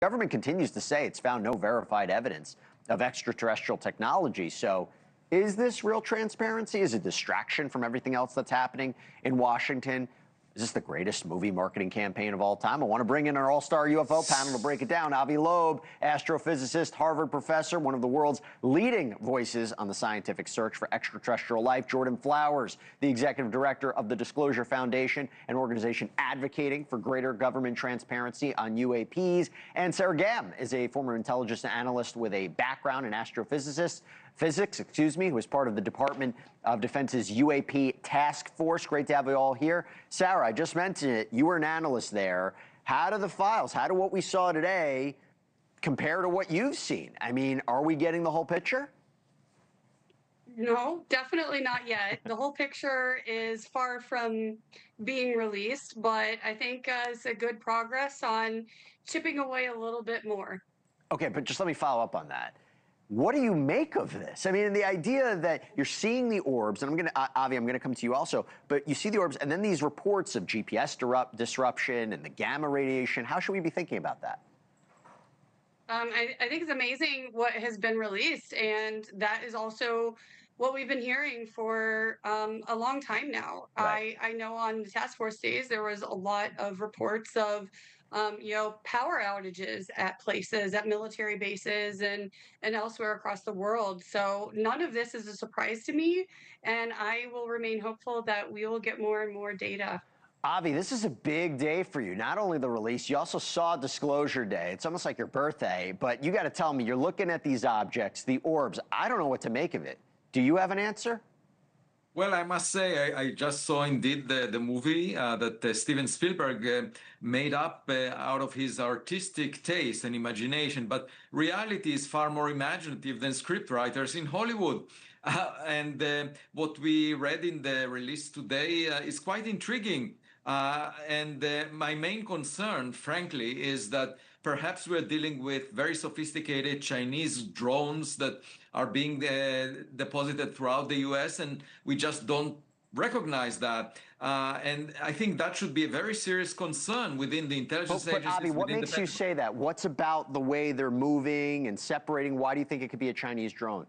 government continues to say it's found no verified evidence of extraterrestrial technology. So is this real transparency? Is it distraction from everything else that's happening in Washington? Is this the greatest movie marketing campaign of all time? I want to bring in our all-star UFO panel to break it down. Avi Loeb, astrophysicist, Harvard professor, one of the world's leading voices on the scientific search for extraterrestrial life. Jordan Flowers, the executive director of the Disclosure Foundation, an organization advocating for greater government transparency on UAPs. And Sarah Gam is a former intelligence analyst with a background in physics, who is part of the Department of Defense's UAP task force. Great to have you all here. Sarah, I just mentioned it. You were an analyst there. How do the files, how do what we saw today compare to what you've seen? I mean, are we getting the whole picture? No, definitely not yet. The whole picture is far from being released, but I think it's a good progress on chipping away a little bit more. Okay, but just let me follow up on that. What do you make of this? I mean, the idea that you're seeing the orbs, and Avi, I'm gonna come to you also, but you see the orbs, and then these reports of GPS disruption and the gamma radiation. How should we be thinking about that? I think it's amazing what has been released, and that is also what we've been hearing for a long time now. Right. I know on the task force days there was a lot of reports of power outages at places, at military bases, and elsewhere across the world. So none of this is a surprise to me, and I will remain hopeful that we will get more and more data. Avi, this is a big day for you. Not only the release, you also saw Disclosure Day. It's almost like your birthday, but you got to tell me, you're looking at these objects, the orbs. I don't know what to make of it. Do you have an answer? Well, I must say, I just saw indeed the movie that Steven Spielberg made up out of his artistic taste and imagination. But reality is far more imaginative than scriptwriters in Hollywood. And what we read in the release today is quite intriguing. And my main concern, frankly, is that perhaps we're dealing with very sophisticated Chinese drones that are being deposited throughout the US, and we just don't recognize that. And I think that should be a very serious concern within the intelligence agencies. But Avi, what makes you say that? What's about the way they're moving and separating? Why do you think it could be a Chinese drone?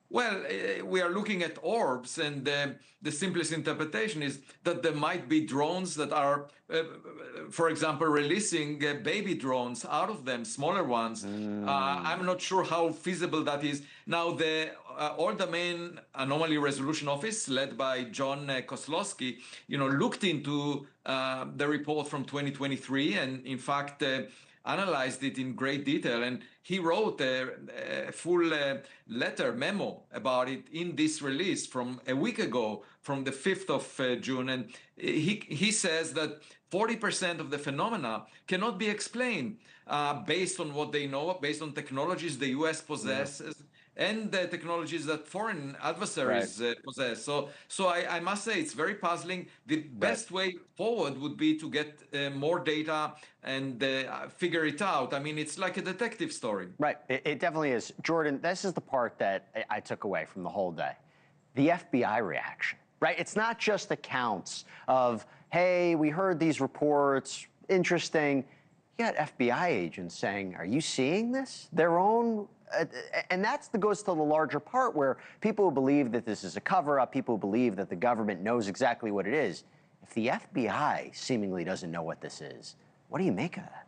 Well, we are looking at orbs, and the simplest interpretation is that there might be drones that are, for example, releasing baby drones out of them, smaller ones. I'm not sure how feasible that is. Now, the All-Domain Anomaly Resolution Office, led by John Kozlowski, looked into the report from 2023, and in fact, analyzed it in great detail, and he wrote a full memo about it in this release from a week ago, from the 5th of June. And he says that 40% of the phenomena cannot be explained based on what they know, based on technologies the US possesses, and the technologies that foreign adversaries possess. So I must say it's very puzzling. The best way forward would be to get more data and figure it out. I mean, it's like a detective story. Right, it definitely is. Jordan, this is the part that I took away from the whole day. The FBI reaction, right? It's not just accounts of, hey, we heard these reports, interesting. You got FBI agents saying, are you seeing this? Their own, and that goes to the larger part where people who believe that this is a cover-up, people who believe that the government knows exactly what it is. If the FBI seemingly doesn't know what this is, what do you make of that?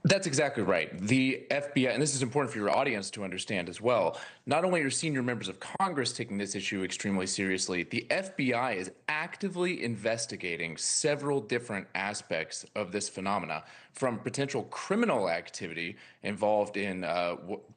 That's exactly right. The FBI, and this is important for your audience to understand as well, not only are senior members of Congress taking this issue extremely seriously, the FBI is actively investigating several different aspects of this phenomena, from potential criminal activity involved in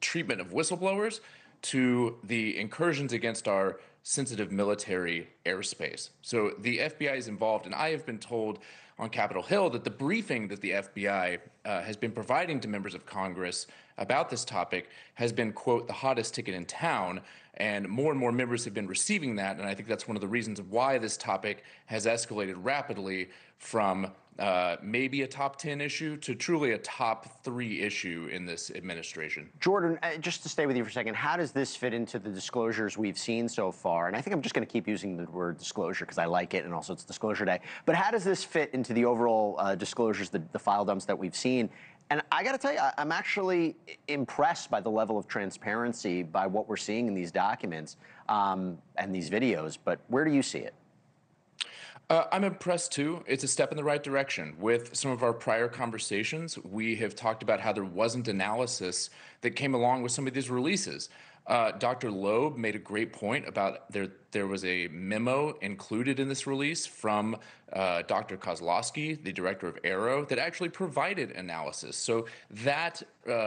treatment of whistleblowers to the incursions against our sensitive military airspace. So the FBI is involved, and I have been told on Capitol Hill that the briefing that the FBI has been providing to members of Congress about this topic has been, quote, the hottest ticket in town, and more members have been receiving that, and I think that's one of the reasons why this topic has escalated rapidly from maybe a top 10 issue to truly a top 3 issue in this administration. Jordan, just to stay with you for a second, how does this fit into the disclosures we've seen so far? And I think I'm just going to keep using the word disclosure because I like it, and also it's Disclosure Day. But how does this fit into the overall disclosures, the file dumps that we've seen? And I got to tell you, I'm actually impressed by the level of transparency by what we're seeing in these documents and these videos. But where do you see it? I'm impressed too. It's a step in the right direction. With some of our prior conversations, we have talked about how there wasn't analysis that came along with some of these releases. Dr. Loeb made a great point about there was a memo included in this release from Dr. Kozlowski, the director of AARO, that actually provided analysis. So that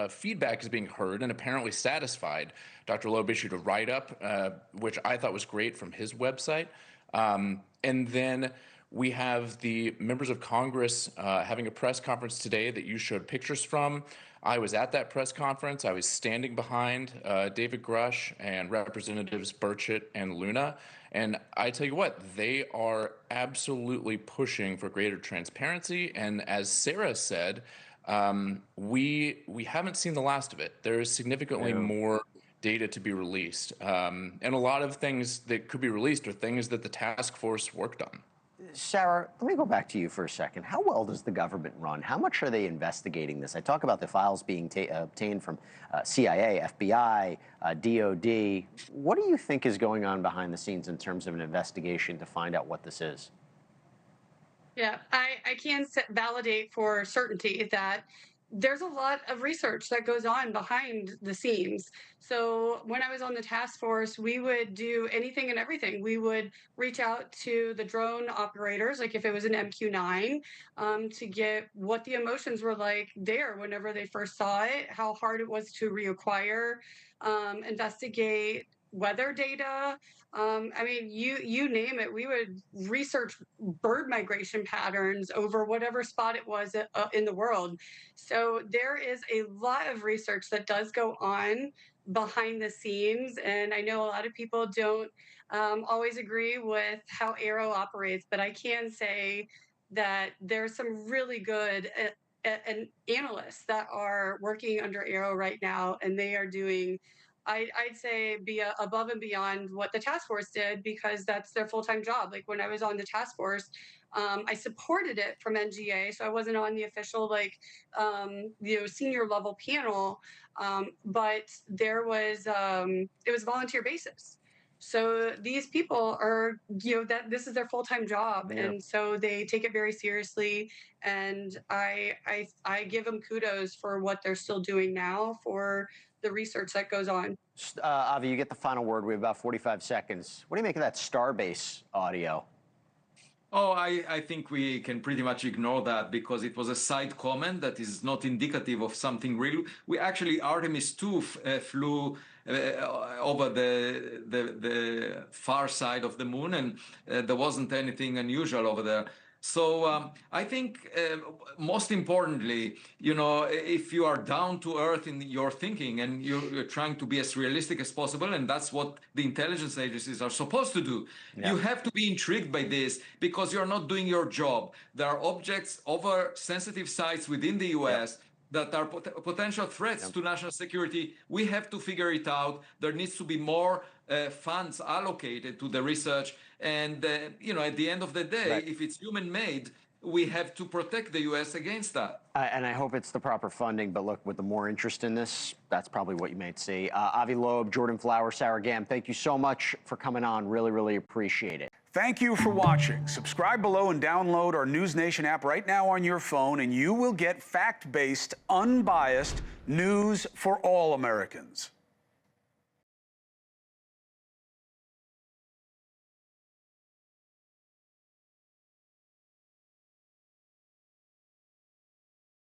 feedback is being heard and apparently satisfied. Dr. Loeb issued a write-up, which I thought was great, from his website. And then we have the members of Congress having a press conference today that you showed pictures from. I was at that press conference. I was standing behind David Grush and Representatives Burchett and Luna. And I tell you what, they are absolutely pushing for greater transparency. And as Sarah said, we haven't seen the last of it. There is significantly more data to be released. And a lot of things that could be released are things that the task force worked on. Sarah, let me go back to you for a second. How well does the government run? How much are they investigating this? I talk about the files being obtained from CIA, FBI, DOD. What do you think is going on behind the scenes in terms of an investigation to find out what this is? Yeah, I can validate for certainty that there's a lot of research that goes on behind the scenes. So when I was on the task force, we would do anything and everything. We would reach out to the drone operators, like if it was an MQ-9, to get what the emotions were like there whenever they first saw it, how hard it was to reacquire, investigate weather data. I mean, you name it. We would research bird migration patterns over whatever spot it was in the world. So there is a lot of research that does go on behind the scenes, and I know a lot of people don't always agree with how AARO operates, but I can say that there's some really good analysts that are working under AARO right now, and they are doing, I'd say, be above and beyond what the task force did, because that's their full-time job. Like when I was on the task force, I supported it from NGA, so I wasn't on the official senior level panel, but there was it was volunteer basis. So these people are, that this is their full-time job, and so they take it very seriously. And I give them kudos for what they're still doing now for the research that goes on. Avi, you get the final word. We have about 45 seconds. What do you make of that Starbase audio? Oh, I think we can pretty much ignore that because it was a side comment that is not indicative of something real. We actually, Artemis 2 flew over the far side of the moon, and there wasn't anything unusual over there. So I think most importantly, if you are down to earth in your thinking and you're trying to be as realistic as possible, and that's what the intelligence agencies are supposed to do, you have to be intrigued by this because you're not doing your job. There are objects over sensitive sites within the U.S. that are potential threats to national security. We have to figure it out. There needs to be more funds allocated to the research. And, at the end of the day, if it's human-made, we have to protect the U.S. against that. And I hope it's the proper funding. But look, with the more interest in this, that's probably what you might see. Avi Loeb, Jordan Flower, Sarah Gam, thank you so much for coming on. Really, really appreciate it. Thank you for watching. Subscribe below and download our NewsNation app right now on your phone, and you will get fact-based, unbiased news for all Americans.